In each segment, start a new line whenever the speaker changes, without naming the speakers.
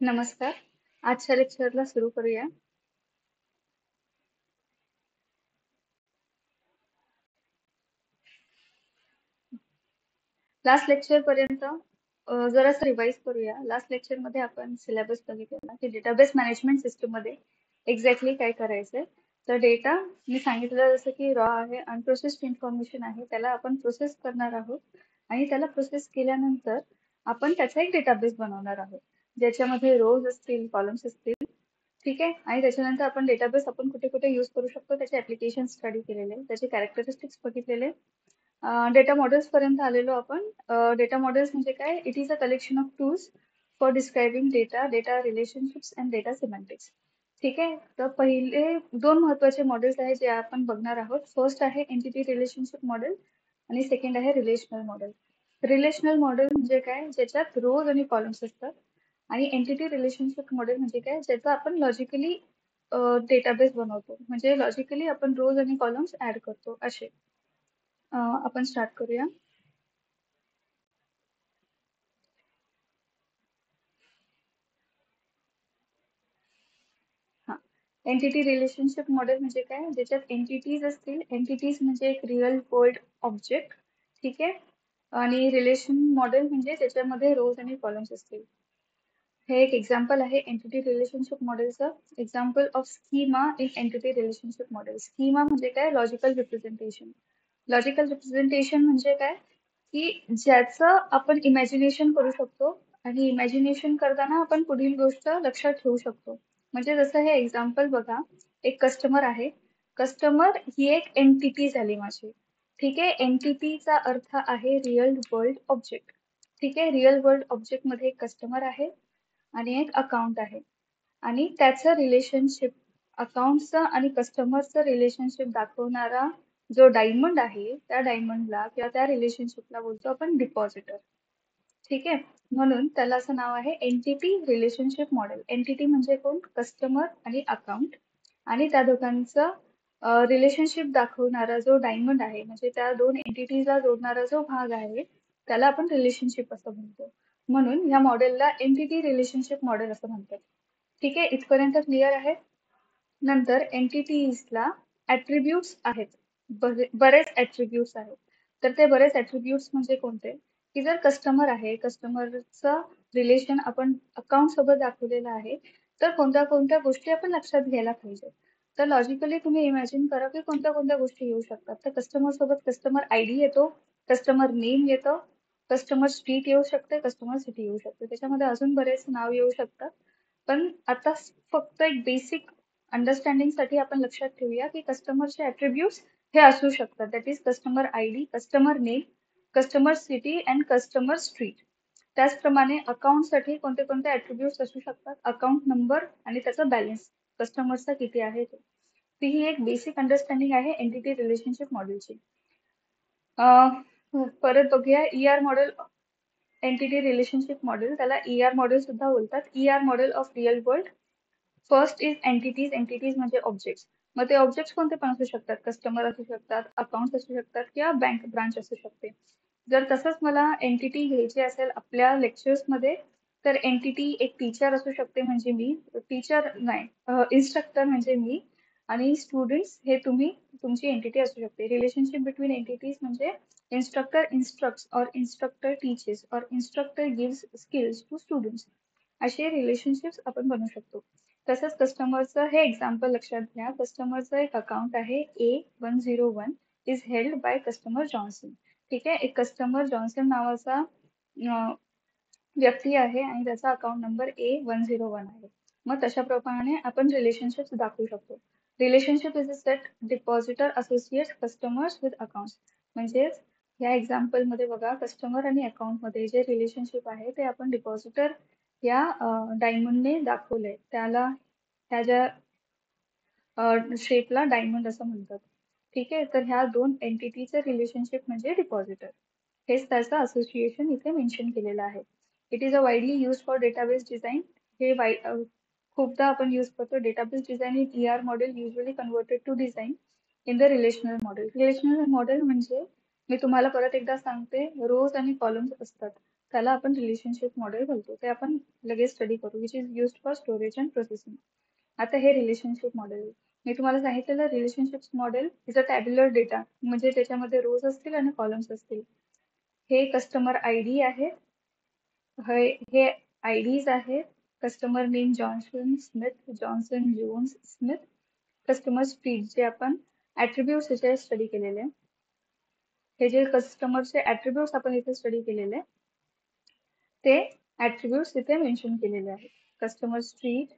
नमस्कार. आजच्या लेक्चरला सुरू करूया. लास्ट लेक्चर पर्यंत जरासं रिवाइज करूया. लास्ट लेक्चर मध्ये आपण सिलेबस बघितलेला की डेटाबेस मॅनेजमेंट सिस्टम मध्ये एक्झॅक्टली काय करायचंय. तर डेटा मी सांगितलं जसं की रॉ आहे, अनप्रोसेस्ड इन्फॉर्मेशन आहे, त्याला आपण प्रोसेस करणार आहोत आणि त्याला प्रोसेस केल्यानंतर आपण त्याचा एक डेटाबेस बनवणार आहोत, ज्याच्यामध्ये रोज असतील, कॉलम्स असतील. ठीक आहे. आणि त्याच्यानंतर आपण डेटाबेस आपण कुठे कुठे यूज करू शकतो त्याचे ऍप्लिकेशन स्टडी केलेले, त्याचे कॅरेक्टरिस्टिक्स बघितलेले. डेटा मॉडेल्स पर्यंत आलेलो आपण. डेटा मॉडेल्स म्हणजे काय? It is a collection of tools for describing data, data relationships and data semantics. ठीक आहे. तर पहिले दोन महत्वाचे मॉडेल्स आहेत जे आपण बघणार आहोत. फर्स्ट आहे एंटिटी रिलेशनशिप मॉडेल आणि सेकंड आहे रिलेशनल मॉडेल. रिलेशनल मॉडेल म्हणजे काय? ज्याच्यात रोज आणि कॉलम्स असतात. आणि एंटिटी रिलेशनशिप मॉडेल म्हणजे काय? ज्याचा आपण लॉजिकली डेटाबेस बनवतो, म्हणजे लॉजिकली आपण रोज आणि कॉलम्स ऍड करतो असे. आपण स्टार्ट करूया. हा. एंटिटी रिलेशनशिप मॉडेल म्हणजे काय? ज्याच्यात एंटिटीज असतील. एंटिटीज म्हणजे एक रिअल वर्ल्ड ऑब्जेक्ट. ठीक आहे. आणि रिलेशन मॉडेल म्हणजे त्याच्यामध्ये रोज आणि कॉलम्स असतील. हे एक एक्झाम्पल आहे एंटिटी रिलेशनशिप मॉडेलचं. Example of schema in entity relationship model. Schema म्हणजे काय? Logical representation. लॉजिकल रिप्रेझेंटेशन म्हणजे काय? की ज्याचं आपण इमॅजिनेशन करू शकतो आणि इमॅजिनेशन करताना आपण पुढील गोष्ट लक्षात ठेवू शकतो. म्हणजे जसं हे एक्झाम्पल बघा, एक कस्टमर आहे. कस्टमर ही एक एंटिटी झाली माझी. ठीक आहे. एंटिटीचा अर्थ आहे रिअल वर्ल्ड ऑब्जेक्ट. ठीक आहे. रिअल वर्ल्ड ऑब्जेक्ट मध्ये एक कस्टमर आहे आणि एक अकाउंट आहे आणि त्याचं रिलेशनशिप, अकाउंटचं आणि कस्टमरचं रिलेशनशिप दाखवणारा जो डायमंड आहे, त्या डायमंडला किंवा त्या रिलेशनशिपला बोलतो आपण डिपॉझिटर. ठीक आहे. म्हणून त्याला असं नाव आहे एंटिटी रिलेशनशिप मॉडेल. एंटिटी म्हणजे कोण? कस्टमर आणि अकाउंट. आणि त्या दोघांचं रिलेशनशिप दाखवणारा जो डायमंड आहे, म्हणजे त्या दोन एंटिटीजला जोडणारा जो भाग आहे, त्याला आपण रिलेशनशिप असं म्हणतो. म्हणून या मॉडेलला एंटिटी रिलेशनशिप मॉडेल असं म्हणतात. ठीक आहे. इथपर्यंत क्लिअर आहे. नंतर एंटिटीजला ऍट्रिब्यूट्स आहेत. बरेच ऍट्रिब्यूट्स आहेत. तर ते बरेच ऍट्रिब्यूट्स म्हणजे कोणते? की जर कस्टमर आहे, कस्टमरचं रिलेशन आपण अकाउंट सोबत दाखवलेलं आहे, तर कोणत्या कोणत्या गोष्टी आपण लक्षात घ्यायला पाहिजे. तर लॉजिकली तुम्ही इमॅजिन करा की कोणत्या कोणत्या गोष्टी येऊ शकतात. तर कस्टमर सोबत कस्टमर आयडी येतो, कस्टमर नेम येतं, कस्टमर स्ट्रीट येऊ शकते, कस्टमर सिटी येऊ शकते. त्याच्यामध्ये अजून बरेच नाव येऊ शकतात. पण आता फक्त एक बेसिक अंडरस्टँडिंग साठी आपण लक्षात ठेवूया की कस्टमरचे ऍट्रिब्यूट्स हे असू शकतात. That is customer ID, customer name, customer city and customer street. त्याचप्रमाणे अकाउंट साठी कोणते कोणते ऍट्रिब्यूट्स असू शकतात? अकाउंट नंबर आणि त्याचा बॅलन्स, कस्टमरचा किती आहे तो. ही एक बेसिक अंडरस्टँडिंग आहे एंटिटी रिलेशनशिप मॉडेलची. परत बघूया ER model. Entity relationship model, त्याला ER मॉडेल सुद्धा बोलतात. ER model of real world. First is entities. Entities म्हणजे ऑब्जेक्ट्स. मग ते ऑब्जेक्ट्स कोणते पण असू शकतात? कस्टमर असू शकतात, अकाउंट असू शकतात किंवा बँक ब्रांच असू शकते. जर तसंच मला एंटिटी घ्यायची असेल आपल्या लेक्चर्स मध्ये, तर एंटिटी एक टीचर असू शकते, म्हणजे मी. टीचर नाही, इन्स्ट्रक्टर म्हणजे मी. आणि स्टुडंट्स हे तुम्ही, तुमची एंटिटी असू शकते. रिलेशनशिप बिटवीन एंटिटीज म्हणजे इन्स्ट्रक्टर इन्स्ट्रक्ट्स और इन्स्ट्रक्टर टीचेस और instructor gives skills to students. असे रिलेशनशिप्स आपण बनवू शकतो. तसंच कस्टमरचं हे एक्झाम्पल लक्षात घ्या. कस्टमरचं एक अकाउंट आहे A101 is held by customer Johnson. ठीक आहे. एक कस्टमर जॉन्सन नावाचा व्यक्ती आहे आणि त्याचा अकाउंट नंबर A101 आहे. मग तशा प्रमाणे आपण रिलेशनशिप दाखवू शकतो. Relationship is a set depositor associate customers with account. म्हणजेच या एक्झाम्पल मध्ये बघा, कस्टमर आणि अकाउंट मध्ये जे रिलेशनशिप आहे ते आपण डिपॉझिटर या डायमंडने दाखवलंय. त्याला ह्या ज्या शेपला डायमंड असं म्हणतात. ठीक आहे. तर ह्या दोन एंटिटीचं रिलेशनशिप म्हणजे डिपॉझिटर. हेच त्याचं असोसिएशन इथे मेन्शन केलेलं आहे. It is a widely use for database design. हे खूपदा आपण यूज करतो. Database design in ER model usually converted to design in the relational model. Relational model म्हणजे मी तुम्हाला परत एकदा सांगते, रोज आणि कॉलम्स असतात. त्याला आपण रिलेशनशिप मॉडेल बोलतो. ते आपण लगेच स्टडी करू, which is used for storage and processing. आता हे रिलेशनशिप मॉडेल मी तुम्हाला सांगितलेलं relationship model is a tabular data, म्हणजे त्याच्यामध्ये रोज असतील आणि कॉलम्स असतील. हे कस्टमर आय डी आहे, हे आय डीज आहेत. Customer name Johnson Smith, Johnson Jones Smith. Customer street जे आपण ऍट्रिब्यूट्स याचे स्टडी केलेले, हे जे कस्टमरचे ऍट्रिब्यूट्स आपण इथे स्टडी केलेले ते ऍट्रिब्यूट्स इथे मेन्शन केलेले आहेत. कस्टमर स्ट्रीट,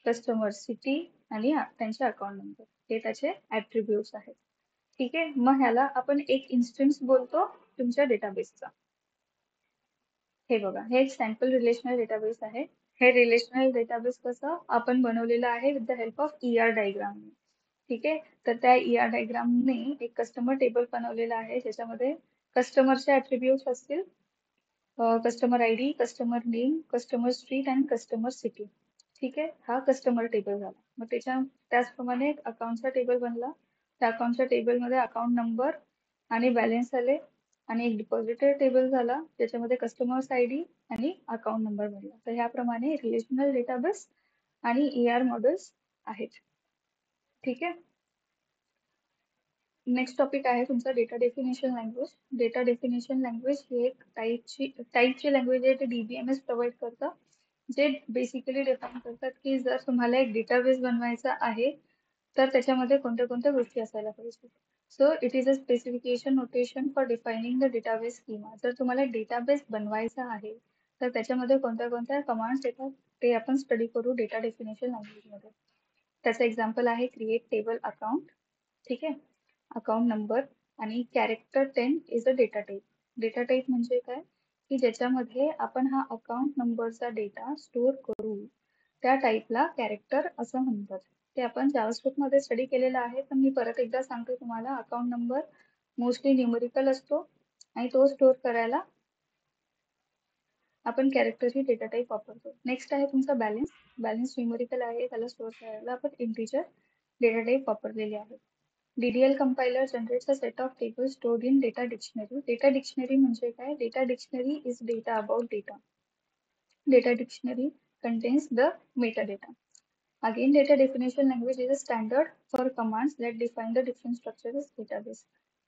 कस्टमर सिटी आणि त्यांचे अकाउंट नंबर, हे त्याचे ऍट्रिब्यूट्स आहेत. ठीक आहे, मग ह्याला आपण एक इन्स्टन्स बोलतो तुमच्या डेटाबेसचा. हे बघा, हे एक सॅम्पल रिलेशनल डेटाबेस आहे. हे रिलेशनल डेटाबेस कसं आपण बनवलेलं आहे with the help of ER diagram. ठीक आहे, तर त्या ER डायग्रामने एक कस्टमर टेबल बनवलेला आहे, ज्याच्यामध्ये कस्टमरचे ऍट्रिब्यूट्स असतील, customer I D, customer name, customer street आणि कस्टमर सिटी. ठीक आहे, हा कस्टमर टेबल झाला. मग त्याचप्रमाणे एक अकाउंटचा टेबल बनला. त्या अकाउंटच्या टेबलमध्ये अकाउंट नंबर आणि बॅलन्स आले, आणि एक डिपॉझिटर टेबल झाला ज्याच्यामध्ये कस्टमर्स आय डी आणि अकाउंट नंबर भरला. तर ह्याप्रमाणे रिलेशनल डेटाबेस आणि ER मॉडेल्स आहेत. ठीक आहे, नेक्स्ट टॉपिक आहे तुमचा data definition language. Data definition language ही एक टाईपची लँग्वेज आहे. ते DBMS प्रोव्हाइड करतं, जे बेसिकली डिफाईन करतात की जर तुम्हाला एक डेटाबेस बनवायचा आहे तर त्याच्यामध्ये कोणत्या कोणत्या गोष्टी असायला पाहिजे. So it is a specification notation for defining the database schema. जर तुम्हाला डेटाबेस बनवायचा आहे तर त्याच्यामध्ये कोणत्या कोणत्या कमांड्स येतात ते आपण स्टडी करू डेटा डेफिनेशन लँग्वेजमध्ये. त्याचं एक्झाम्पल आहे क्रिएट टेबल अकाउंट. ठीक आहे, अकाउंट नंबर आणि character 10 is a data type. Data type म्हणजे काय की ज्याच्यामध्ये आपण हा अकाउंट नंबरचा डेटा स्टोअर करू, त्या टाईपला कॅरेक्टर असं म्हणतात. ते आपण जावास्क्रिप्ट मध्ये स्टडी केलेलं आहे, पण मी परत एकदा सांगते तुम्हाला. अकाउंट नंबर मोस्टली न्यूमेरिकल असतो आणि तो स्टोअर करायला आपण कॅरेक्टरची डेटा टाईप वापरतो. नेक्स्ट आहे तुमचा बॅलन्स. बॅलन्स न्यूमेरिकल आहे, त्याला स्टोअर करायला आपण इंटिजर डेटा टाईप वापरलेली आहे. DDL compiler generates a set of tables stored in data dictionary. Data dictionary म्हणजे काय? Data dictionary is data about data. Data dictionary contains the metadata. Again, data definition language is a standard for commands that define the different structures of database.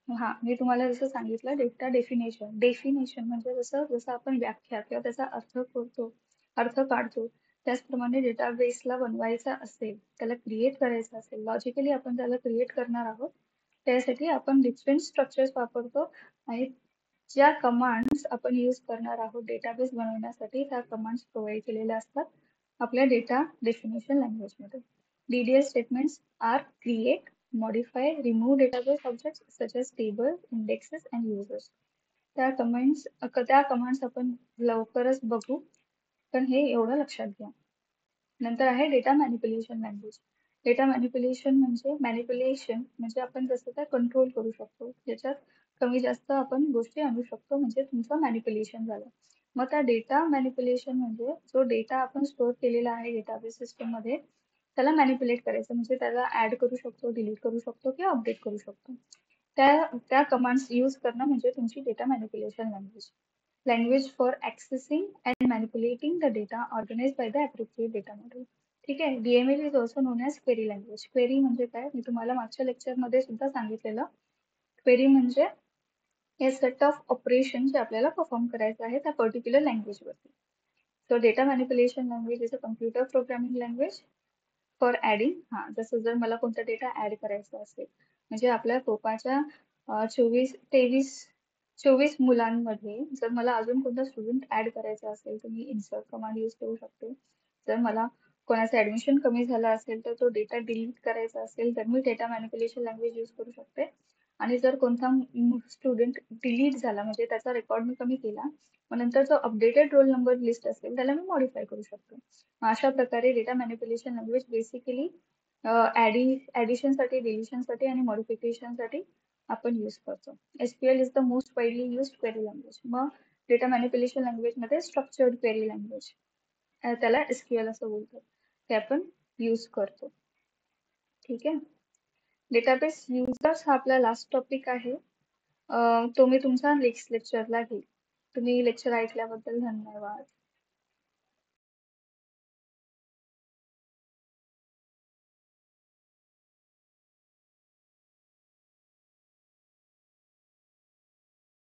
हा, मी तुम्हाला जसं सांगितलं data definition म्हणजे जसं आपण व्याख्या किंवा त्याचा अर्थ काढतो, त्याचप्रमाणे डेटाबेसला बनवायचा असेल, त्याला क्रिएट करायचं असेल, लॉजिकली आपण त्याला क्रिएट करणार आहोत, त्यासाठी आपण डिफरंट स्ट्रक्चर्स वापरतो. आणि ज्या कमांड्स आपण यूज करणार आहोत डेटाबेस बनवण्यासाठी, त्या कमांड्स प्रोव्हाइड केलेल्या असतात आपल्या डेटा डेफिनेशन लँग्वेजमध्ये. DDL statements are create, modify, remove database objects such as tables, indexes and users. त्या कमांड्स आपण लवकरच बघू, पण हे एवढं लक्षात घ्या. नंतर आहे data manipulation language. Data manipulation म्हणजे आपण जसं काय कंट्रोल करू शकतो, ज्याच्यात कमी जास्त आपण गोष्टी आणू शकतो, म्हणजे तुमचं मॅनिप्युलेशन झालं. मग त्या डेटा मॅनिप्युलेशन म्हणजे जो डेटा आपण स्टोअर केलेला आहे डेटाबेस सिस्टम मध्ये, त्याला मॅनिप्युलेट करायचं, म्हणजे त्याला ऍड करू शकतो, डिलीट करू शकतो किंवा अपडेट करू शकतो. त्या कमांड्स यूज करणं म्हणजे तुमची data manipulation language. Language for accessing and manipulating the data organised by the appropriate data model. ठीक आहे, DML is also known as query language. Query म्हणजे काय, मी तुम्हाला मागच्या लेक्चरमध्ये सुद्धा सांगितलेलं. क्वेरी म्हणजे हे सेट ऑफ ऑपरेशन जे आपल्याला परफॉर्म करायचं आहे त्या पर्टिक्युलर लँग्वेजवरती. So data manipulation language is a computer programming language for adding. जसं जर मला कोणता डेटा ऍड करायचा असेल, म्हणजे आपल्या कोपाच्या 24 मुलांमध्ये जर मला अजून कोणता स्टुडंट ऍड करायचा असेल तर मी इन्सर्ट कमांड यूज करू शकते. जर मला कोणाचं ऍडमिशन कमी झालं असेल तर तो डेटा डिलीट करायचा असेल तर मी डेटा मॅनिप्युलेशन लँग्वेज यूज करू शकते. आणि जर कोणता स्टुडंट डिलीट झाला म्हणजे त्याचा रेकॉर्ड मी कमी केला, मग नंतर जो अपडेटेड रोल नंबर लिस्ट असेल त्याला मी मॉडिफाय करू शकतो. अशा प्रकारे डेटा मॅनिप्युलेशन लँग्वेज बेसिकली साठी, डिलिशन साठी आणि मॉडिफिकेशन साठी आपण यूज करतो. SQL is the most widely used query language. मग डेटा मॅनिप्युलेशन लँग्वेज मध्ये स्ट्रक्चर्ड क्वेरी लँग्वेज, त्याला SQL असं बोलतात, ते आपण यूज करतो. ठीक आहे, डेटाबेस युजर्स हा आपला लास्ट टॉपिक आहे. तो मी तुमचा नेक्स्ट लेक्चरला घेईल. तुम्ही लेक्चर ऐकल्याबद्दल धन्यवाद.